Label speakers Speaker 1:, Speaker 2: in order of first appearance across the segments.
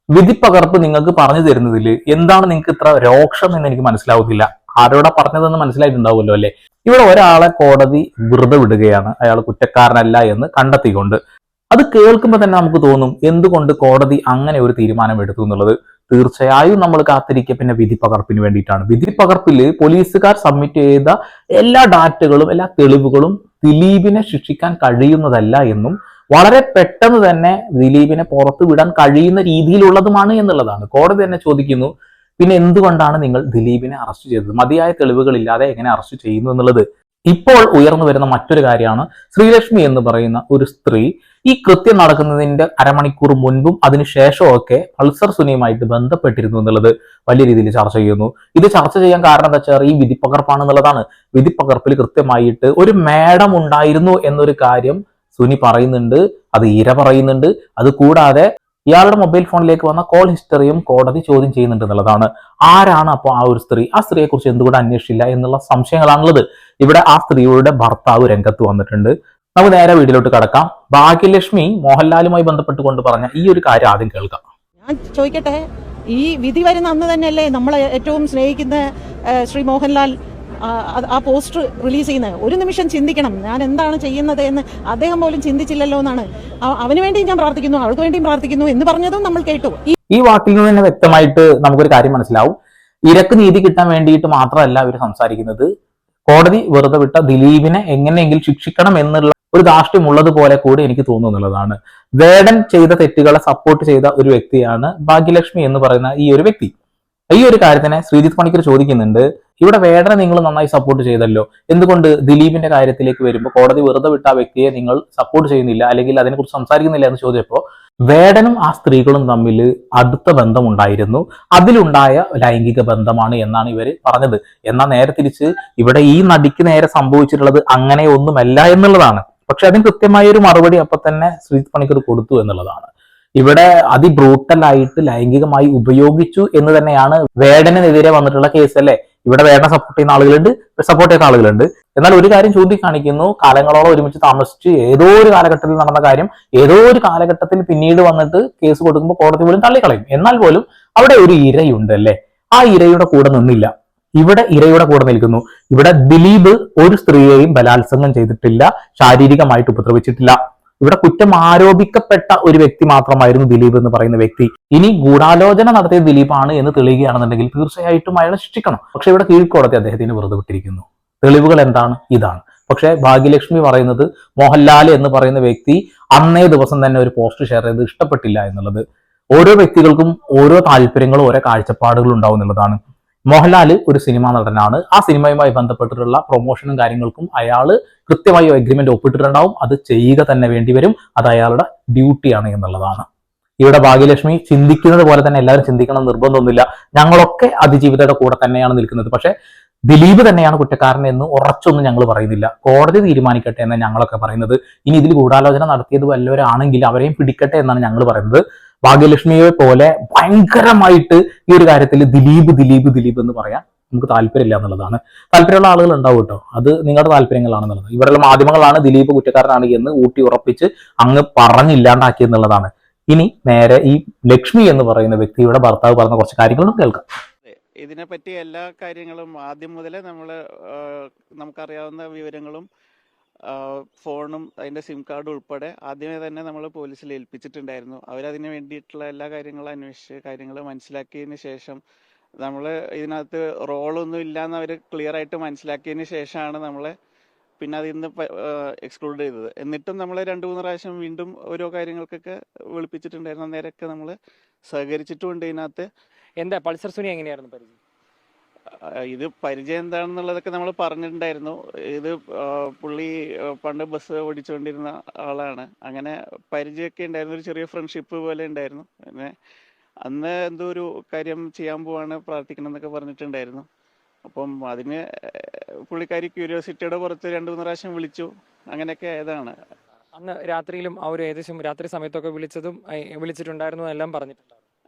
Speaker 1: വിധിപ്പകർപ്പ് നിങ്ങൾക്ക് പറഞ്ഞു തരുന്നതിൽ എന്താണ് നിങ്ങൾക്ക് ഇത്ര രോക്ഷം എന്ന് എനിക്ക് മനസ്സിലാവുന്നില്ല. ആരോടാ പറഞ്ഞതെന്ന് മനസ്സിലായിട്ടുണ്ടാവുമല്ലോ അല്ലെ. ഇവിടെ ഒരാളെ കോടതി വെറുതെ വിടുകയാണ്, അയാൾ കുറ്റക്കാരനല്ല എന്ന് കണ്ടെത്തിക്കൊണ്ട്. അത് കേൾക്കുമ്പോൾ തന്നെ നമുക്ക് തോന്നും എന്തുകൊണ്ട് കോടതി അങ്ങനെ ഒരു തീരുമാനം എടുത്തു എന്നുള്ളത്. തീർച്ചയായും നമ്മൾ കാത്തിരിക്കുക പിന്നെ വിധിപ്പകർപ്പിന് വേണ്ടിയിട്ടാണ്. വിധിപ്പകർപ്പില് പോലീസുകാർ സബ്മിറ്റ് ചെയ്ത എല്ലാ ഡാറ്റകളും എല്ലാ തെളിവുകളും ദിലീപിനെ ശിക്ഷിക്കാൻ കഴിയുന്നതല്ല എന്നും വളരെ പെട്ടെന്ന് തന്നെ ദിലീപിനെ പുറത്തു വിടാൻ കഴിയുന്ന രീതിയിലുള്ളതുമാണ് എന്നുള്ളതാണ്. കോടതി തന്നെ ചോദിക്കുന്നു, പിന്നെ എന്തുകൊണ്ടാണ് നിങ്ങൾ ദിലീപിനെ അറസ്റ്റ് ചെയ്തത്? മതിയായ തെളിവുകളില്ലാതെ എങ്ങനെ അറസ്റ്റ് ചെയ്യുന്നു എന്നുള്ളത്. ഇപ്പോൾ ഉയർന്നു വരുന്ന മറ്റൊരു കാര്യമാണ് ശ്രീലക്ഷ്മി എന്ന് പറയുന്ന ഒരു സ്ത്രീ ഈ കൃത്യം നടക്കുന്നതിന്റെ അരമണിക്കൂർ മുൻപും അതിനുശേഷവും ഒക്കെ പൾസർ സുനിയുമായിട്ട് ബന്ധപ്പെട്ടിരുന്നു എന്നുള്ളത് വലിയ രീതിയിൽ ചർച്ച ചെയ്യുന്നു. ഇത് ചർച്ച ചെയ്യാൻ കാരണം എന്താ വെച്ചാൽ ഈ വിധിപ്പകർപ്പാണെന്നുള്ളതാണ്. വിധിപ്പകർപ്പിൽ കൃത്യമായിട്ട് ഒരു മേഡം ഉണ്ടായിരുന്നു എന്നൊരു കാര്യം സുനി പറയുന്നുണ്ട്, അത് ഇര പറയുന്നുണ്ട്. അത് കൂടാതെ ഇയാളുടെ മൊബൈൽ ഫോണിലേക്ക് വന്ന കോൾ ഹിസ്റ്ററിയും കോടതി ചോദ്യം ചെയ്യുന്നുണ്ട് എന്നുള്ളതാണ്. ആരാണ് അപ്പോൾ ആ ഒരു സ്ത്രീ? ആ സ്ത്രീയെ കുറിച്ച് എന്തുകൊണ്ട് അന്വേഷിച്ചില്ല എന്നുള്ള സംശയങ്ങളാണുള്ളത്. ഇവിടെ ആ സ്ത്രീയുടെ ഭർത്താവ് രംഗത്ത് വന്നിട്ടുണ്ട്. നമുക്ക് നേരെ വീട്ടിലോട്ട് കടക്കാം. ഭാഗ്യലക്ഷ്മി മോഹൻലാലുമായി ബന്ധപ്പെട്ടുകൊണ്ട് പറഞ്ഞ ഈ ഒരു കാര്യം ആദ്യം കേൾക്കാം.
Speaker 2: ഞാൻ ചോദിക്കട്ടെ, ഈ വിധി വരുന്ന അന്ന് തന്നെയല്ലേ നമ്മളെ ഏറ്റവും സ്നേഹിക്കുന്ന ശ്രീ മോഹൻലാൽ ആ പോസ്റ്റർ റിലീസ് ചെയ്യുന്നത്? ഒരു നിമിഷം ചിന്തിക്കണം, ഞാൻ എന്താണ് ചെയ്യുന്നത് എന്ന് അദ്ദേഹം പോലും ചിന്തിച്ചില്ലല്ലോ എന്നാണ്. അവന് വേണ്ടിയും ഞാൻ പ്രാർത്ഥിക്കുന്നു, അവൾക്ക് വേണ്ടിയും പ്രാർത്ഥിക്കുന്നു എന്ന് പറഞ്ഞതും നമ്മൾ കേട്ടു.
Speaker 1: ഈ വാക്കിൽ നിന്ന് തന്നെ വ്യക്തമായിട്ട് നമുക്കൊരു കാര്യം മനസ്സിലാവും. ഇരക്ക് നീതി കിട്ടാൻ വേണ്ടിയിട്ട് മാത്രമല്ല ഇവർ സംസാരിക്കുന്നത്. കോടതി വെറുതെ വിട്ട ദിലീപിനെ എങ്ങനെയെങ്കിലും ശിക്ഷിക്കണം എന്നുള്ള ഒരു ധാർഷ്ട്യം ഉള്ളതുപോലെ കൂടി എനിക്ക് തോന്നുന്നുള്ളതാണ്. വേടൻ ചെയ്ത തെറ്റുകളെ സപ്പോർട്ട് ചെയ്ത ഒരു വ്യക്തിയാണ് ഭാഗ്യലക്ഷ്മി എന്ന് പറയുന്ന ഈ ഒരു വ്യക്തി. ഈ ഒരു കാര്യത്തിനെ ശ്രീജിത്ത് പണിക്കർ ചോദിക്കുന്നുണ്ട്, ഇവിടെ വേടനെ നിങ്ങൾ നന്നായി സപ്പോർട്ട് ചെയ്തല്ലോ, എന്തുകൊണ്ട് ദിലീപിന്റെ കാര്യത്തിലേക്ക് വരുമ്പോൾ കോടതി വെറുതെ വിട്ട ആ വ്യക്തിയെ നിങ്ങൾ സപ്പോർട്ട് ചെയ്യുന്നില്ല അല്ലെങ്കിൽ അതിനെക്കുറിച്ച് സംസാരിക്കുന്നില്ല എന്ന് ചോദിച്ചപ്പോൾ വേടനും ആ സ്ത്രീകളും തമ്മിൽ അടുത്ത ബന്ധമുണ്ടായിരുന്നു, അതിലുണ്ടായ ലൈംഗിക ബന്ധമാണ് എന്നാണ് ഇവർ പറഞ്ഞത്. എന്നാൽ നേരെ തിരിച്ച് ഇവിടെ ഈ നടിക്ക് നേരെ സംഭവിച്ചിട്ടുള്ളത് അങ്ങനെ ഒന്നുമല്ല എന്നുള്ളതാണ്. പക്ഷെ അതിന് കൃത്യമായ ഒരു മറുപടി അപ്പൊ തന്നെ ശ്രീജിത്ത് പണിക്കർ കൊടുത്തു എന്നുള്ളതാണ്. ഇവിടെ അതിബ്രൂട്ടലായിട്ട് ലൈംഗികമായി ഉപയോഗിച്ചു എന്ന് തന്നെയാണ് വേടനെതിരെ വന്നിട്ടുള്ള കേസ് അല്ലേ. ഇവിടെ വേടനെ സപ്പോർട്ട് ചെയ്യുന്ന ആളുകളുണ്ട്, സപ്പോർട്ട് ചെയ്യുന്ന ആളുകളുണ്ട്. എന്നാൽ ഒരു കാര്യം ചൂണ്ടിക്കാണിക്കുന്നു, കാലങ്ങളോളം ഒരുമിച്ച് താമസിച്ച് ഏതോ ഒരു കാലഘട്ടത്തിൽ നടന്ന കാര്യം ഏതോ ഒരു കാലഘട്ടത്തിൽ പിന്നീട് വന്നിട്ട് കേസ് കൊടുക്കുമ്പോൾ കോടതി പോലും തള്ളിക്കളയും. എന്നാൽ പോലും അവിടെ ഒരു ഇരയുണ്ട് അല്ലേ, ആ ഇരയുടെ കൂടെ നിന്നില്ല. ഇവിടെ ഇരയുടെ കൂടെ നിൽക്കുന്നു. ഇവിടെ ദിലീപ് ഒരു സ്ത്രീയെയും ബലാത്സംഗം ചെയ്തിട്ടില്ല, ശാരീരികമായിട്ട് ഉപദ്രവിച്ചിട്ടില്ല. ഇവിടെ കുറ്റം ആരോപിക്കപ്പെട്ട ഒരു വ്യക്തി മാത്രമായിരുന്നു ദിലീപ് എന്ന് പറയുന്ന വ്യക്തി. ഇനി ഗൂഢാലോചന നടത്തിയ ദിലീപാണ് എന്ന് തെളിയുകയാണെന്നുണ്ടെങ്കിൽ തീർച്ചയായിട്ടും അയാളെ ശിക്ഷിക്കണം. പക്ഷെ ഇവിടെ കീഴ്ക്കോടതി അദ്ദേഹത്തിന് വെറുതെ വിട്ടിരിക്കുന്നു. തെളിവുകൾ എന്താണ്? ഇതാണ്. പക്ഷെ ഭാഗ്യലക്ഷ്മി പറയുന്നത് മോഹൻലാൽ എന്ന് പറയുന്ന വ്യക്തി അന്നേ ദിവസം തന്നെ ഒരു പോസ്റ്റ് ഷെയർ ചെയ്ത് ഇഷ്ടപ്പെട്ടില്ല എന്നുള്ളത്. ഓരോ വ്യക്തികൾക്കും ഓരോ താല്പര്യങ്ങളും ഓരോ കാഴ്ചപ്പാടുകളും ഉണ്ടാവും എന്നുള്ളതാണ്. മോഹൻലാൽ ഒരു സിനിമാ നടനാണ്. ആ സിനിമയുമായി ബന്ധപ്പെട്ടിട്ടുള്ള പ്രൊമോഷനും കാര്യങ്ങൾക്കും അയാൾ കൃത്യമായി അഗ്രിമെന്റ് ഒപ്പിട്ടിട്ടുണ്ടാവും. അത് ചെയ്യുക തന്നെ വേണ്ടി വരും. അത് അയാളുടെ ഡ്യൂട്ടിയാണ് എന്നുള്ളതാണ്. ഇവിടെ ഭാഗ്യലക്ഷ്മി ചിന്തിക്കുന്നത് പോലെ തന്നെ എല്ലാവരും ചിന്തിക്കണം നിർബന്ധമൊന്നുമില്ല. ഞങ്ങളൊക്കെ അതിജീവിതയുടെ കൂടെ തന്നെയാണ് നിൽക്കുന്നത്. പക്ഷെ ദിലീപ് തന്നെയാണ് കുറ്റക്കാരൻ എന്ന് ഉറച്ചൊന്നും ഞങ്ങൾ പറയുന്നില്ല. കോടതി തീരുമാനിക്കട്ടെ എന്നാണ് ഞങ്ങളൊക്കെ പറയുന്നത്. ഇനി ഇതിൽ ഗൂഢാലോചന നടത്തിയത് വല്ലവരാണെങ്കിൽ അവരെയും പിടിക്കട്ടെ എന്നാണ് ഞങ്ങൾ പറയുന്നത്. ഭാഗ്യലക്ഷ്മിയെ പോലെ ഭയങ്കരമായിട്ട് ഈ ഒരു കാര്യത്തിൽ ദിലീപ് ദിലീപ് ദിലീപ് എന്ന് പറയാൻ നമുക്ക് താല്പര്യമില്ല എന്നുള്ളതാണ്. താല്പര്യമുള്ള ആളുകൾ ഉണ്ടാവും കേട്ടോ, അത് നിങ്ങളുടെ താല്പര്യങ്ങളാണെന്നുള്ളത്. ഇവരുടെ മാധ്യമങ്ങളാണ് ദിലീപ് കുറ്റക്കാരനാണ് എന്ന് ഊട്ടി ഉറപ്പിച്ച് അങ്ങ് പറഞ്ഞില്ലാണ്ടാക്കി എന്നുള്ളതാണ്. ഇനി നേരെ ഈ ലക്ഷ്മി എന്ന് പറയുന്ന വ്യക്തിയുടെ ഭർത്താവ് പറഞ്ഞ കുറച്ച് കാര്യങ്ങളും കേൾക്കാം.
Speaker 3: ഇതിനെപ്പറ്റി എല്ലാ കാര്യങ്ങളും ആദ്യം മുതലേ നമുക്കറിയാവുന്ന വിവരങ്ങളും ഫോണും അതിൻ്റെ സിം കാർഡ് ഉൾപ്പെടെ ആദ്യമേ തന്നെ നമ്മൾ പോലീസിൽ ഏൽപ്പിച്ചിട്ടുണ്ടായിരുന്നു. അവരതിന് വേണ്ടിയിട്ടുള്ള എല്ലാ കാര്യങ്ങളും അന്വേഷിച്ച് കാര്യങ്ങൾ മനസ്സിലാക്കിയതിന് ശേഷം നമ്മൾ ഇതിനകത്ത് റോളൊന്നും ഇല്ലയെന്ന് അവർ ക്ലിയർ ആയിട്ട് മനസ്സിലാക്കിയതിന് ശേഷമാണ് നമ്മളെ പിന്നെ അതിൽ നിന്ന് എക്സ്ക്ലൂഡ് ചെയ്തത്. എന്നിട്ടും നമ്മൾ 2-3 പ്രാവശ്യം വീണ്ടും ഓരോ കാര്യങ്ങൾക്കൊക്കെ വിളിപ്പിച്ചിട്ടുണ്ടായിരുന്നു. നേരൊക്കെ നമ്മൾ സഹകരിച്ചിട്ടുമുണ്ട്. ഇതിനകത്ത്
Speaker 4: എന്താ പൾസർ സുനി എങ്ങനെയായിരുന്നു പരിചയം?
Speaker 3: ഇത് പരിചയം എന്താണെന്നുള്ളതൊക്കെ നമ്മൾ പറഞ്ഞിട്ടുണ്ടായിരുന്നു. ഇത് പുള്ളി പണ്ട് ബസ് ഓടിച്ചുകൊണ്ടിരുന്ന ആളാണ്. അങ്ങനെ പരിചയമൊക്കെ ഉണ്ടായിരുന്നു. ഒരു ചെറിയ ഫ്രണ്ട്ഷിപ്പ് പോലെ ഉണ്ടായിരുന്നു. പിന്നെ അന്ന് എന്തോ ഒരു കാര്യം ചെയ്യാൻ പോവാണ്, പ്രാർത്ഥിക്കണം എന്നൊക്കെ പറഞ്ഞിട്ടുണ്ടായിരുന്നു. അപ്പം അതിന് പുള്ളിക്കാരി ക്യൂരിയോസിറ്റിയുടെ പുറത്ത് 2-3 പ്രാവശ്യം വിളിച്ചു. അങ്ങനെയൊക്കെ ആയതാണ്.
Speaker 4: അന്ന് രാത്രിയിലും ആ ഒരു ഏകദേശം രാത്രി സമയത്തൊക്കെ വിളിച്ചിട്ടുണ്ടായിരുന്നു എല്ലാം പറഞ്ഞിട്ടുണ്ടായിരുന്നു.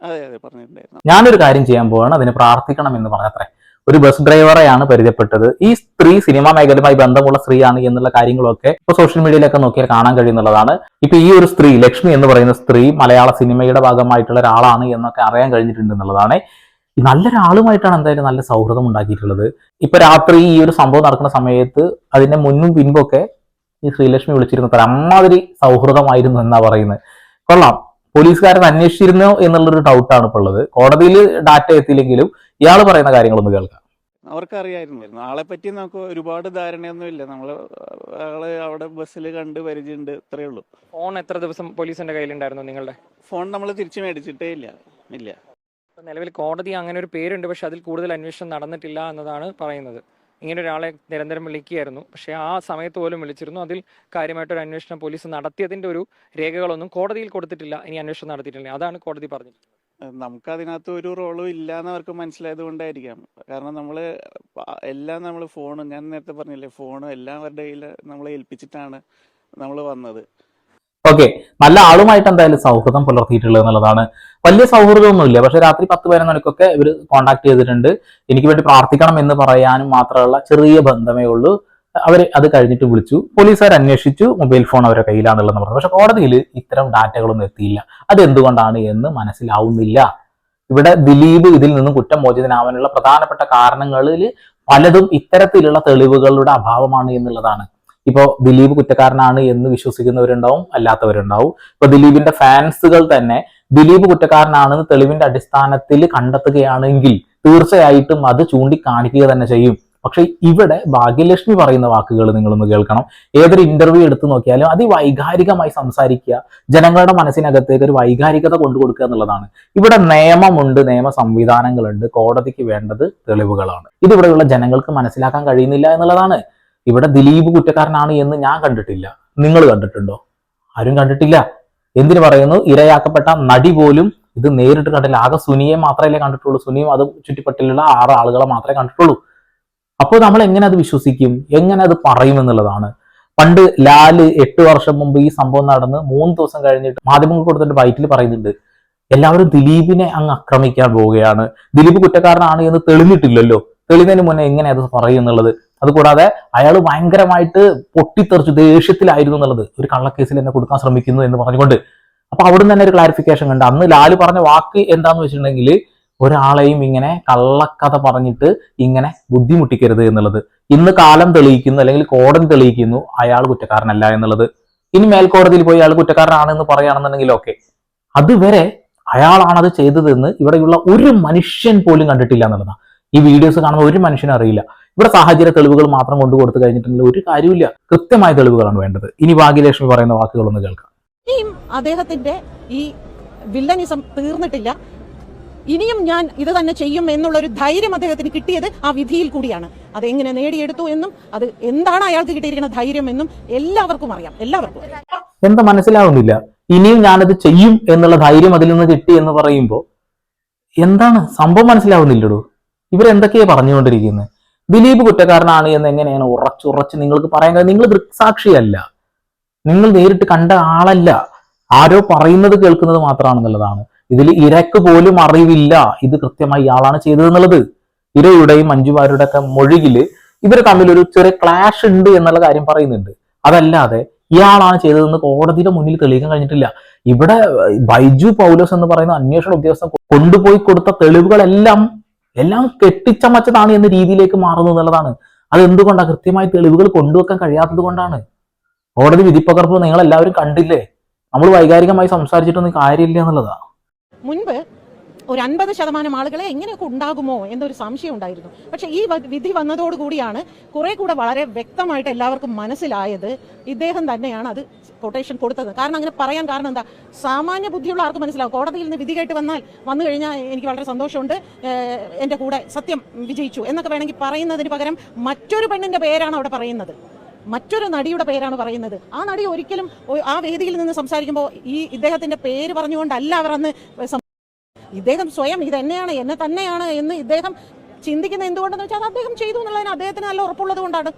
Speaker 3: അതെ പറഞ്ഞിട്ടുണ്ടായിരുന്നു.
Speaker 1: ഞാനൊരു കാര്യം ചെയ്യാൻ പോവാണ്, അതിന് പ്രാർത്ഥിക്കണം എന്ന് പറഞ്ഞത്രേ. ഒരു ബസ് ഡ്രൈവറെയാണ് പരിചയപ്പെട്ടത്. ഈ സ്ത്രീ സിനിമാ മേഖലയുമായി ബന്ധമുള്ള സ്ത്രീയാണ് എന്നുള്ള കാര്യങ്ങളൊക്കെ ഇപ്പൊ സോഷ്യൽ മീഡിയയിലൊക്കെ നോക്കിയാൽ കാണാൻ കഴിയുന്നുള്ളതാണ്. ഇപ്പൊ ഈ ഒരു സ്ത്രീ ലക്ഷ്മി എന്ന് പറയുന്ന സ്ത്രീ മലയാള സിനിമയുടെ ഭാഗമായിട്ടുള്ള ഒരാളാണ് എന്നൊക്കെ അറിയാൻ കഴിഞ്ഞിട്ടുണ്ട് എന്നുള്ളതാണ്. നല്ലൊരാളുമായിട്ടാണ് എന്തായാലും നല്ല സൗഹൃദം ഉണ്ടാക്കിയിട്ടുള്ളത്. ഇപ്പൊ രാത്രി ഈ ഒരു സംഭവം നടക്കുന്ന സമയത്ത് അതിന്റെ മുന്നും പിൻപും ഒക്കെ ഈ ശ്രീലക്ഷ്മി വിളിച്ചിരുന്നത് അമ്മാതിരി സൗഹൃദമായിരുന്നു എന്നാ പറയുന്നത്. കൊള്ളാം. പോലീസുകാരൻ അന്വേഷിച്ചിരുന്നോ എന്നുള്ളൊരു ഡൗട്ടാണ് ഇപ്പോൾ ഉള്ളത്. കോടതിയിൽ ഡാറ്റ എത്തിയില്ലെങ്കിലും ഇയാൾ പറയുന്ന കാര്യങ്ങളൊന്ന് കേൾക്കാം.
Speaker 3: അവർക്കറിയായിരുന്നു ആളെ പറ്റി നമുക്ക് ഒരുപാട് ധാരണയൊന്നും ഇല്ല. ആള് അവിടെ ബസ്സിൽ കണ്ട് പരിചയമുണ്ട്, ഇത്രയേ ഉള്ളൂ.
Speaker 4: ഫോൺ എത്ര ദിവസം പോലീസിന്റെ കയ്യിലുണ്ടായിരുന്നു നിങ്ങളുടെ?
Speaker 3: ഫോൺ നമ്മൾ തിരിച്ചു മേടിച്ചിട്ടേ ഇല്ല.
Speaker 4: നിലവിൽ കോടതി അങ്ങനെ ഒരു പേരുണ്ട്, പക്ഷെ അതിൽ കൂടുതൽ അന്വേഷണം നടന്നിട്ടില്ല എന്നതാണ് പറയുന്നത്. ഇങ്ങനെ ഒരാളെ നിരന്തരം വിളിക്കുകയായിരുന്നു, പക്ഷെ ആ സമയത്ത് പോലും വിളിച്ചിരുന്നു. അതിൽ കാര്യമായിട്ടൊരു അന്വേഷണം പോലീസ് നടത്തിയതിന്റെ ഒരു രേഖകളൊന്നും കോടതിയിൽ കൊടുത്തിട്ടില്ല, ഇനി അന്വേഷണം നടത്തിയിട്ടില്ല. അതാണ് കോടതി പറഞ്ഞത്.
Speaker 3: നമുക്ക് അതിനകത്ത് ഒരു റോളും ഇല്ലാന്ന് അവർക്ക് മനസ്സിലായത് കൊണ്ടായിരിക്കാം. കാരണം എല്ലാം നമ്മൾ ഫോണും, ഞാൻ നേരത്തെ പറഞ്ഞില്ലേ, ഫോണും എല്ലാം അവരുടെ കയ്യിൽ നമ്മളെ ഏൽപ്പിച്ചിട്ടാണ് നമ്മൾ വന്നത്.
Speaker 1: ഓക്കെ, നല്ല ആളുമായിട്ട് എന്തായാലും സൗഹൃദം പുലർത്തിയിട്ടുള്ളത് എന്നുള്ളതാണ്. വലിയ സൗഹൃദമൊന്നുമില്ല, പക്ഷെ രാത്രി 10-11 മണിക്കൊക്കെ ഇവർ കോൺടാക്ട് ചെയ്തിട്ടുണ്ട്. എനിക്ക് വേണ്ടി പ്രാർത്ഥിക്കണം എന്ന് പറയാനും മാത്രമുള്ള ചെറിയ ബന്ധമേ ഉള്ളൂ. അവർ അത് കഴിഞ്ഞിട്ട് വിളിച്ചു, പോലീസുകാർ അന്വേഷിച്ചു, മൊബൈൽ ഫോൺ അവരുടെ കയ്യിലാണുള്ളതെന്ന് പറഞ്ഞു. പക്ഷെ കോടതിയിൽ ഇത്തരം ഡാറ്റകളൊന്നും എത്തിയില്ല. അതെന്തുകൊണ്ടാണ് എന്ന് മനസ്സിലാവുന്നില്ല. ഇവിടെ ദിലീപ് ഇതിൽ നിന്നും കുറ്റം മോചിതനാവാനുള്ള പ്രധാനപ്പെട്ട കാരണങ്ങളിൽ പലതും ഇത്തരത്തിലുള്ള തെളിവുകളുടെ അഭാവമാണ് എന്നുള്ളതാണ്. ഇപ്പോ ദിലീപ് കുറ്റക്കാരനാണ് എന്ന് വിശ്വസിക്കുന്നവരുണ്ടാവും, അല്ലാത്തവരുണ്ടാവും. ഇപ്പൊ ദിലീപിന്റെ ഫാൻസുകൾ തന്നെ ദിലീപ് കുറ്റക്കാരനാണെന്ന് തെളിവിന്റെ അടിസ്ഥാനത്തിൽ കണ്ടെത്തുകയാണെങ്കിൽ തീർച്ചയായിട്ടും അത് ചൂണ്ടിക്കാണിക്കുക തന്നെ ചെയ്യും. പക്ഷെ ഇവിടെ ഭാഗ്യലക്ഷ്മി പറയുന്ന വാക്കുകൾ നിങ്ങളൊന്ന് കേൾക്കണം. ഏതൊരു ഇന്റർവ്യൂ എടുത്തു നോക്കിയാലും അതിവൈകാരികമായി സംസാരിക്കുക, ജനങ്ങളുടെ മനസ്സിനകത്തേക്ക് ഒരു വൈകാരികത കൊണ്ടുകൊടുക്കുക എന്നുള്ളതാണ്. ഇവിടെ നിയമമുണ്ട്, നിയമ സംവിധാനങ്ങളുണ്ട്. കോടതിക്ക് വേണ്ടത് തെളിവുകളാണ്. ഇതിവിടെയുള്ള ജനങ്ങൾക്ക് മനസ്സിലാക്കാൻ കഴിയുന്നില്ല എന്നുള്ളതാണ്. ഇവിടെ ദിലീപ് കുറ്റക്കാരനാണ് എന്ന് ഞാൻ കണ്ടിട്ടില്ല. നിങ്ങൾ കണ്ടിട്ടുണ്ടോ? ആരും കണ്ടിട്ടില്ല. എന്തിനു പറയുന്നു, ഇരയാക്കപ്പെട്ട നടി പോലും ഇത് നേരിട്ട് കണ്ടില്ല. ആകെ സുനിയെ മാത്രമല്ലേ കണ്ടിട്ടുള്ളൂ. സുനിയും അത് ചുറ്റിപ്പറ്റിലുള്ള 6 ആളുകളെ മാത്രമേ കണ്ടിട്ടുള്ളൂ. അപ്പോൾ നമ്മൾ എങ്ങനെ അത് വിശ്വസിക്കും, എങ്ങനെ അത് പറയും എന്നുള്ളതാണ്. പണ്ട് ലാല് 8 വർഷം മുമ്പ് ഈ സംഭവം നടന്ന് 3 ദിവസം കഴിഞ്ഞിട്ട് മാധ്യമങ്ങൾ കൊടുത്തിട്ട് ബൈറ്റിൽ പറയുന്നുണ്ട്, എല്ലാവരും ദിലീപിനെ അങ്ങ് ആക്രമിക്കാൻ പോവുകയാണ്, ദിലീപ് കുറ്റക്കാരനാണ് എന്ന് തെളിഞ്ഞിട്ടില്ലല്ലോ, തെളിഞ്ഞതിന് മുന്നേ എങ്ങനെ അത് പറയും എന്നുള്ളത്. അതുകൂടാതെ അയാൾ ഭയങ്കരമായിട്ട് പൊട്ടിത്തെറിച്ചു, ദേഷ്യത്തിലായിരുന്നു എന്നുള്ളത്. ഒരു കള്ളക്കേസിൽ എന്നെ കൊടുക്കാൻ ശ്രമിക്കുന്നു എന്ന് പറഞ്ഞുകൊണ്ട്. അപ്പൊ അവിടുന്ന് തന്നെ ഒരു ക്ലാരിഫിക്കേഷൻ കണ്ട്. അന്ന് ലാല് പറഞ്ഞ വാക്ക് എന്താന്ന് വെച്ചിട്ടുണ്ടെങ്കിൽ, ഒരാളെയും ഇങ്ങനെ കള്ളക്കഥ പറഞ്ഞിട്ട് ഇങ്ങനെ ബുദ്ധിമുട്ടിക്കരുത് എന്നുള്ളത്. ഇന്ന് കാലം തെളിയിക്കുന്നു, അല്ലെങ്കിൽ കോടതി തെളിയിക്കുന്നു അയാൾ കുറ്റക്കാരനല്ല എന്നുള്ളത്. ഇനി മേൽക്കോടതിയിൽ പോയി അയാൾ കുറ്റക്കാരനാണെന്ന് പറയുകയാണെന്നുണ്ടെങ്കിൽ ഓക്കെ. അതുവരെ അയാളാണത് ചെയ്തതെന്ന് ഇവിടെയുള്ള ഒരു മനുഷ്യൻ പോലും കണ്ടിട്ടില്ല എന്നുള്ളതാണ്. ഈ വീഡിയോസ് കാണുന്ന ഒരു മനുഷ്യനും അറിയില്ല. ഇവിടെ സാഹചര്യ തെളിവുകൾ മാത്രം കൊണ്ടു കൊടുത്തു കഴിഞ്ഞിട്ടുണ്ടെങ്കിൽ ഒരു കാര്യമില്ല. കൃത്യമായ തെളിവുകളാണ് വേണ്ടത്. ഇനി ഭാഗ്യലക്ഷ്മി പറയുന്ന വാക്കുകളൊന്ന് കേൾക്കാം.
Speaker 2: ഇനിയും അദ്ദേഹത്തിന്റെ ഈ വില്ലനിസം തീർന്നിട്ടില്ല. ഇനിയും ഞാൻ ഇത് തന്നെ ചെയ്യും എന്നുള്ളൊരു ധൈര്യം അദ്ദേഹത്തിന് കിട്ടിയത് ആ വിധിയിൽ കൂടിയാണ്. അതെങ്ങനെ നേടിയെടുത്തു എന്നും അത് എന്താണ് അയാൾക്ക് കിട്ടിയിരിക്കുന്ന ധൈര്യം എന്നും എല്ലാവർക്കും അറിയാം. എല്ലാവർക്കും
Speaker 1: എന്താ മനസ്സിലാവുന്നില്ല. ഇനിയും ഞാനത് ചെയ്യും എന്നുള്ള ധൈര്യം അതിൽ നിന്ന് കിട്ടി എന്ന് പറയുമ്പോൾ എന്താണ് സംഭവം മനസ്സിലാവുന്നില്ലടോ. ഇവരെന്തൊക്കെയാ പറഞ്ഞുകൊണ്ടിരിക്കുന്നത്? ദിലീപ് കുറ്റക്കാരനാണ് എന്ന് എങ്ങനെയാണ് ഉറച്ചുറച്ച് നിങ്ങൾക്ക് പറയാൻ കഴിയും? നിങ്ങൾ ദൃക്സാക്ഷിയല്ല, നിങ്ങൾ നേരിട്ട് കണ്ട ആളല്ല, ആരോ പറയുന്നത് കേൾക്കുന്നത് മാത്രമാണെന്നുള്ളതാണ്. ഇതിൽ ഇരക്ക് പോലും അറിവില്ല ഇത് കൃത്യമായി ഇയാളാണ് ചെയ്തതെന്നുള്ളത്. ഇരയുടെയും മഞ്ജുവാരുടെ ഒക്കെ മൊഴിയില് ഇവർ തമ്മിൽ ഒരു ചെറിയ ക്ലാഷ് ഉണ്ട് എന്നുള്ള കാര്യം പറയുന്നുണ്ട്. അതല്ലാതെ ഇയാളാണ് ചെയ്തതെന്ന് കോടതിയുടെ മുന്നിൽ തെളിയിക്കാൻ കഴിഞ്ഞിട്ടില്ല. ഇവിടെ ബൈജു പൗലോസ് എന്ന് പറയുന്ന അന്വേഷണ ഉദ്യോഗസ്ഥൻ കൊണ്ടുപോയി കൊടുത്ത തെളിവുകളെല്ലാം കെട്ടിച്ചമച്ചതാണ് എന്ന രീതിയിലേക്ക് മാറുന്നു എന്നുള്ളതാണ്. അത് എന്തുകൊണ്ടാണ്? കൃത്യമായി തെളിവുകൾ കൊണ്ടുവെക്കാൻ കഴിയാത്തത് കൊണ്ടാണ്. കോടതി വിധിപ്പകർപ്പ് നിങ്ങൾ എല്ലാവരും കണ്ടില്ലേ. നമ്മൾ വൈകാരികമായി സംസാരിച്ചിട്ടൊന്നും കാര്യമില്ല എന്നുള്ളതാണ്.
Speaker 2: മുൻപ് ഒരു 50% ആളുകളെ എങ്ങനെയൊക്കെ ഉണ്ടാകുമോ എന്നൊരു സംശയം ഉണ്ടായിരുന്നു. പക്ഷെ ഈ വിധി വന്നതോടുകൂടിയാണ് കുറെ കൂടെ വളരെ വ്യക്തമായിട്ട് എല്ലാവർക്കും മനസ്സിലായത് ഇദ്ദേഹം തന്നെയാണ് അത് കൊട്ടേഷൻ കൊടുത്തത്. കാരണം അങ്ങനെ പറയാൻ കാരണം എന്താ, സാമാന്യ ബുദ്ധിയുള്ള ആർക്ക് മനസ്സിലാവും. കോടതിയിൽ നിന്ന് വിധി കേട്ട് വന്നു കഴിഞ്ഞാൽ എനിക്ക് വളരെ സന്തോഷമുണ്ട്, എൻ്റെ കൂടെ സത്യം വിജയിച്ചു എന്നൊക്കെ വേണമെങ്കിൽ പറയുന്നതിന് പകരം മറ്റൊരു പെണ്ണിന്റെ പേരാണ് അവിടെ പറയുന്നത്, മറ്റൊരു നടിയുടെ പേരാണ് പറയുന്നത്. ആ നടി ഒരിക്കലും ആ വേദിയിൽ നിന്ന് സംസാരിക്കുമ്പോൾ ഈ ഇദ്ദേഹത്തിന്റെ പേര് പറഞ്ഞുകൊണ്ടല്ല അവർ അന്ന് ഇദ്ദേഹം സ്വയം ഇതെന്നെയാണ്, എന്നെ തന്നെയാണ് എന്ന് ഇദ്ദേഹം ചിന്തിക്കുന്ന എന്തുകൊണ്ടെന്ന് വെച്ചാൽ അത് അദ്ദേഹം ചെയ്തു എന്നുള്ളതിന് അദ്ദേഹത്തിന് നല്ല ഉറപ്പുള്ളത് കൊണ്ടാണ്.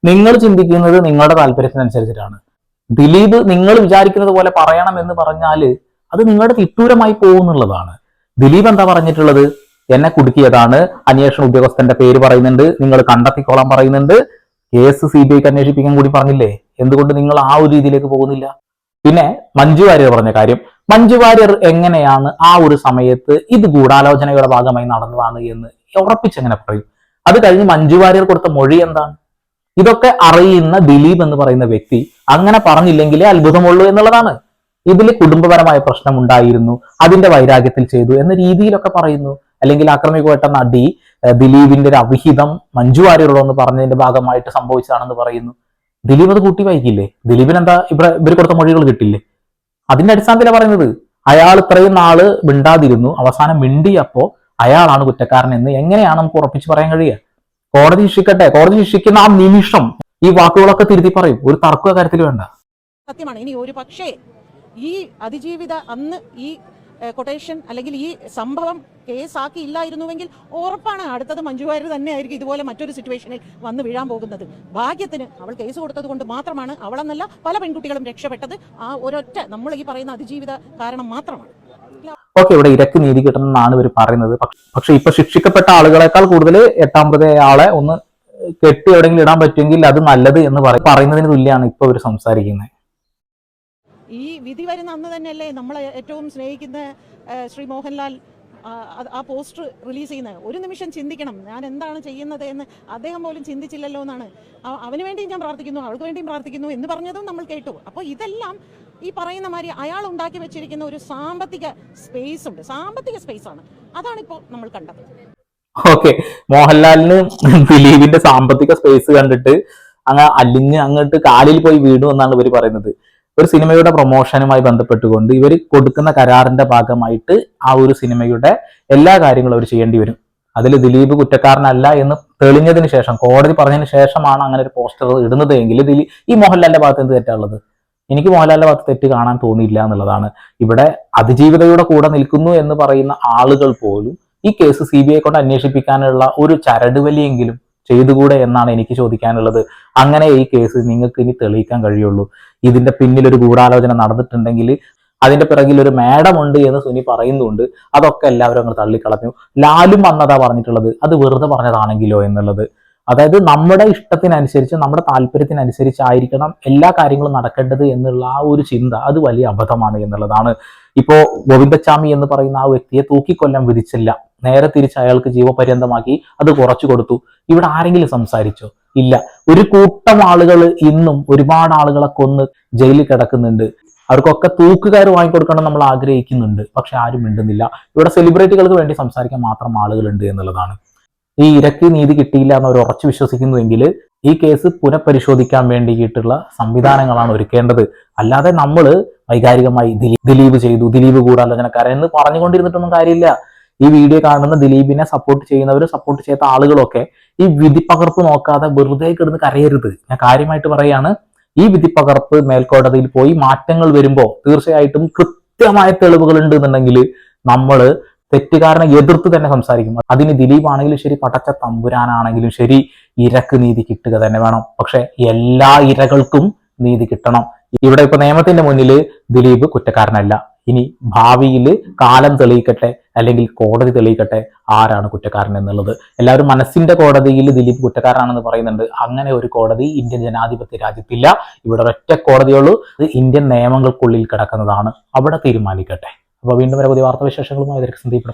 Speaker 1: നിങ്ങൾ ചിന്തിക്കുന്നത് നിങ്ങളുടെ താല്പര്യത്തിനനുസരിച്ചിട്ടാണ്. ദിലീപ് നിങ്ങൾ വിചാരിക്കുന്നത് പോലെ പറയണം എന്ന് പറഞ്ഞാൽ അത് നിങ്ങളുടെ തിട്ടൂരമായി പോകുന്നുള്ളതാണ്. ദിലീപ് എന്താ പറഞ്ഞിട്ടുള്ളത്? എന്നെ കുടുക്കിയതാണ്, അന്വേഷണ ഉദ്യോഗസ്ഥന്റെ പേര് പറയുന്നുണ്ട്, നിങ്ങൾ കണ്ടെത്തിക്കോളാൻ പറയുന്നുണ്ട്, കേസ് CBIക്ക് അന്വേഷിപ്പിക്കാൻ കൂടി പറഞ്ഞില്ലേ, എന്തുകൊണ്ട് നിങ്ങൾ ആ ഒരു രീതിയിലേക്ക് പോകുന്നില്ല? പിന്നെ മഞ്ജു വാര്യർ പറഞ്ഞ കാര്യം, മഞ്ജു വാര്യർ എങ്ങനെയാണ് ആ ഒരു സമയത്ത് ഇത് ഗൂഢാലോചനയുടെ ഭാഗമായി നടന്നതാണ് എന്ന് ഉറപ്പിച്ചെങ്ങനെ പറയും? അത് കഴിഞ്ഞ് മഞ്ജു വാര്യർ കൊടുത്ത മൊഴി എന്താണ്? ഇതൊക്കെ അറിയുന്ന ദിലീപ് എന്ന് പറയുന്ന വ്യക്തി അങ്ങനെ പറഞ്ഞില്ലെങ്കിലേ അത്ഭുതമുള്ളൂ എന്നുള്ളതാണ്. ഇതിൽ കുടുംബപരമായ പ്രശ്നം ഉണ്ടായിരുന്നു, അതിന്റെ വൈരാഗ്യത്തിൽ ചെയ്തു എന്ന രീതിയിലൊക്കെ പറയുന്നു. അല്ലെങ്കിൽ ആക്രമിക്കപ്പെട്ട നടി ദിലീപിന്റെ ഒരു അവിഹിതം മഞ്ജു വാര്യരോടൊന്ന് പറഞ്ഞതിന്റെ ഭാഗമായിട്ട് സംഭവിച്ചതാണെന്ന് പറയുന്നു. ദിലീപ് അത് കൂട്ടി വായിക്കില്ലേ? ദിലീപിന് എന്താ ഇവർ കൊടുത്ത മൊഴികൾ കിട്ടില്ലേ? അതിന്റെ അടിസ്ഥാനത്തിലാണ് പറയുന്നത്. അയാൾ ഇത്രയും നാള് മിണ്ടാതിരുന്നു, അവസാനം മിണ്ടിയപ്പോ അയാളാണ് കുറ്റക്കാരൻ എന്ന് എങ്ങനെയാണ് നമുക്ക് ഉറപ്പിച്ച് പറയാൻ കഴിയുക? കോടതി ശിക്ഷിക്കട്ടെ, കോടതി ശിക്ഷിക്കുന്ന ആ നിമിഷം ഈ വാക്കുകളൊക്കെ തിരുത്തി പറയും, ഒരു തർക്ക കാര്യത്തിൽ വേണ്ട.
Speaker 2: സത്യമാണ്. ഇനി ഒരു പക്ഷേ ഈ അതിജീവിത അന്ന് ഈ കൊട്ടേഷൻ അല്ലെങ്കിൽ ഈ സംഭവം കേസാക്കി ഇല്ലായിരുന്നുവെങ്കിൽ ഉറപ്പാണ് അടുത്തത് മഞ്ജു വാര്യർ തന്നെയായിരിക്കും ഇതുപോലെ മറ്റൊരു സിറ്റുവേഷനിൽ വന്ന് വീഴാൻ പോകുന്നത്. ഭാഗ്യത്തിന് അവൾ കേസ് കൊടുത്തത് കൊണ്ട് മാത്രമാണ് അവളെന്നല്ല പല പെൺകുട്ടികളും രക്ഷപ്പെട്ടത്. ആ ഒരൊറ്റ നമ്മൾ ഈ പറയുന്ന അതിജീവിത കാരണം മാത്രമാണ്.
Speaker 1: ഓക്കെ, ഇവിടെ ഇരക്ക് നീതി കിട്ടണമെന്നാണ് ഇവർ പറയുന്നത്. പക്ഷെ ഇപ്പൊ ശിക്ഷിക്കപ്പെട്ട ആളുകളെക്കാൾ കൂടുതൽ 8ാമത്തെ ആളെ ഒന്ന് കെട്ടി എവിടെയെങ്കിലും ഇടാൻ പറ്റുമെങ്കിൽ അത് നല്ലത് എന്ന് പറയുന്നതിന് തുല്യമാണ് ഇപ്പൊ ഇവർ സംസാരിക്കുന്നത്.
Speaker 2: ഈ വിധി വരുന്ന അന്ന് തന്നെയല്ലേ നമ്മളെ ഏറ്റവും സ്നേഹിക്കുന്ന ശ്രീ മോഹൻലാൽ ആ പോസ്റ്റർ റിലീസ് ചെയ്യുന്നത്. ഒരു നിമിഷം ചിന്തിക്കണം, ഞാൻ എന്താണ് ചെയ്യുന്നത് എന്ന് അദ്ദേഹം പോലും ചിന്തിച്ചില്ലല്ലോ എന്നാണ്. അവന് വേണ്ടിയും ഞാൻ പ്രാർത്ഥിക്കുന്നു, അവൾക്ക് വേണ്ടിയും പ്രാർത്ഥിക്കുന്നു എന്ന് പറഞ്ഞതും നമ്മൾ കേട്ടു. അപ്പോൾ ഇതെല്ലാം ഈ പറയുന്ന മാതിരി അയാൾ ഉണ്ടാക്കി വെച്ചിരിക്കുന്ന ഒരു സാമ്പത്തിക സ്പേസ് ഉണ്ട്, സാമ്പത്തിക സ്പേസ് ആണ്. അതാണിപ്പോൾ നമ്മൾ കണ്ടത്.
Speaker 1: ഓക്കെ, മോഹൻലാലിന് ദിലീപിന്റെ സാമ്പത്തിക സ്പേസ് കണ്ടിട്ട് അലിഞ്ഞ് അങ്ങോട്ട് കാലിൽ പോയി വീണു എന്നാണ് ഇവർ പറയുന്നത്. ഒരു സിനിമയുടെ പ്രൊമോഷനുമായി ബന്ധപ്പെട്ടുകൊണ്ട് ഇവർ കൊടുക്കുന്ന കരാറിന്റെ ഭാഗമായിട്ട് ആ ഒരു സിനിമയുടെ എല്ലാ കാര്യങ്ങളും അവർ ചെയ്യേണ്ടി വരും. അതിൽ ദിലീപ് കുറ്റക്കാരനല്ല എന്ന് തെളിഞ്ഞതിന് ശേഷം, കോടതി പറഞ്ഞതിന് ശേഷമാണ് അങ്ങനെ ഒരു പോസ്റ്റർ ഇടുന്നത് എങ്കിൽ ഈ മോഹൻലാലിന്റെ ഭാഗത്ത് എന്ത് തെറ്റാനുള്ളത്? എനിക്ക് മോഹൻലാലിന്റെ ഭാഗത്ത് തെറ്റ് കാണാൻ തോന്നിയില്ല എന്നുള്ളതാണ്. ഇവിടെ അതിജീവിതയുടെ കൂടെ നിൽക്കുന്നു എന്ന് പറയുന്ന ആളുകൾ പോലും ഈ കേസ് CBI കൊണ്ട് അന്വേഷിപ്പിക്കാനുള്ള ഒരു ചരടുവലിയെങ്കിലും ചെയ്തുകൂടെ എന്നാണ് എനിക്ക് ചോദിക്കാനുള്ളത്. അങ്ങനെ ഈ കേസ് നിങ്ങൾക്ക് ഇനി തെളിയിക്കാൻ കഴിയുള്ളൂ. ഇതിന്റെ പിന്നിൽ ഒരു ഗൂഢാലോചന നടന്നിട്ടുണ്ടെങ്കിൽ അതിന്റെ പിറകിൽ ഒരു മാഡം ഉണ്ട് എന്ന് സുനി പറയുന്നുണ്ട്. അതൊക്കെ എല്ലാവരും അങ്ങ് തള്ളിക്കളഞ്ഞു. ലാലും വന്നതാ പറഞ്ഞിട്ടുള്ളത്, അത് വെറുതെ പറഞ്ഞതാണെങ്കിലോ എന്നുള്ളത്. അതായത് നമ്മുടെ ഇഷ്ടത്തിനനുസരിച്ച് നമ്മുടെ താല്പര്യത്തിനനുസരിച്ചായിരിക്കണം എല്ലാ കാര്യങ്ങളും നടക്കേണ്ടത് എന്നുള്ള ആ ഒരു ചിന്ത അത് വലിയ അബദ്ധമാണ് എന്നുള്ളതാണ്. ഇപ്പോ ഗോവിന്ദച്ചാമി എന്ന് പറയുന്ന ആ വ്യക്തിയെ തൂക്കിക്കൊല്ലാൻ വിധിച്ചില്ല, നേരെ തിരിച്ച് അയാൾക്ക് ജീവപര്യന്തമാക്കി അത് കുറച്ചു കൊടുത്തു. ഇവിടെ ആരെങ്കിലും സംസാരിച്ചോ? ഇല്ല. ഒരു കൂട്ടം ആളുകൾ ഇന്നും ഒരുപാട് ആളുകളെ കൊന്ന് ജയിലിൽ കിടക്കുന്നുണ്ട്. അവർക്കൊക്കെ തൂക്കുകാർ വാങ്ങിക്കൊടുക്കണം നമ്മൾ ആഗ്രഹിക്കുന്നുണ്ട്, പക്ഷെ ആരും മിണ്ടുന്നില്ല. ഇവിടെ സെലിബ്രിറ്റികൾക്ക് വേണ്ടി സംസാരിക്കാൻ മാത്രം ആളുകളുണ്ട് എന്നുള്ളതാണ്. ഈ ഇരക്ക് നീതി കിട്ടിയില്ല എന്ന് അവർ ഉറച്ചു വിശ്വസിക്കുന്നുവെങ്കിൽ ഈ കേസ് പുനഃപരിശോധിക്കാൻ വേണ്ടിയിട്ടുള്ള സംവിധാനങ്ങളാണ് ഒരുക്കേണ്ടത്. അല്ലാതെ നമ്മൾ വൈകാരികമായി ദിലീപ് ചെയ്തു, ദിലീപ് ഗൂഢാലോചനക്കാരൻ എന്ന് പറഞ്ഞുകൊണ്ടിരുന്നിട്ടൊന്നും കാര്യമില്ല. ഈ വീഡിയോ കാണുന്ന ദിലീപിനെ സപ്പോർട്ട് ചെയ്യുന്നവരും സപ്പോർട്ട് ചെയ്യാത്ത ആളുകളൊക്കെ ഈ വിധി പകർപ്പ് നോക്കാതെ വെറുതെ കിടന്ന് കരയരുത്. ഞാൻ കാര്യമായിട്ട് പറയാണ്, ഈ വിധി പകർപ്പ് മേൽക്കോടതിയിൽ പോയി മാറ്റങ്ങൾ വരുമ്പോൾ തീർച്ചയായിട്ടും കൃത്യമായ തെളിവുകൾ ഉണ്ട് എന്നുണ്ടെങ്കിൽ നമ്മൾ തെറ്റുകാരനെ എതിർത്ത് തന്നെ സംസാരിക്കും. അതിന് ദിലീപ് ആണെങ്കിലും ശരി, പടച്ച തമ്പുരാനാണെങ്കിലും ശരി, ഇരക്ക് നീതി കിട്ടുക തന്നെ വേണം. പക്ഷെ എല്ലാ ഇരകൾക്കും നീതി കിട്ടണം. ഇവിടെ ഇപ്പൊ നിയമത്തിന്റെ മുന്നിൽ ദിലീപ് കുറ്റക്കാരനല്ല. ഇനി ഭാവിയിൽ കാലം തെളിയിക്കട്ടെ, അല്ലെങ്കിൽ കോടതി തെളിയിക്കട്ടെ ആരാണ് കുറ്റക്കാരൻ എന്നുള്ളത്. എല്ലാവരും മനസ്സിന്റെ കോടതിയിൽ ദിലീപ് കുറ്റക്കാരനാണെന്ന് പറയുന്നുണ്ട്. അങ്ങനെ ഒരു കോടതി ഇന്ത്യൻ ജനാധിപത്യ രാജ്യത്തില്ല. ഇവിടെ ഒറ്റ കോടതിയുള്ളൂ, ഇത് ഇന്ത്യൻ നിയമങ്ങൾക്കുള്ളിൽ കിടക്കുന്നതാണ്. അവിടെ തീരുമാനിക്കട്ടെ. അപ്പോൾ വീണ്ടും വരെ പുതിയ വാർത്താവിശേഷങ്ങളുമായി സന്ദീപ്.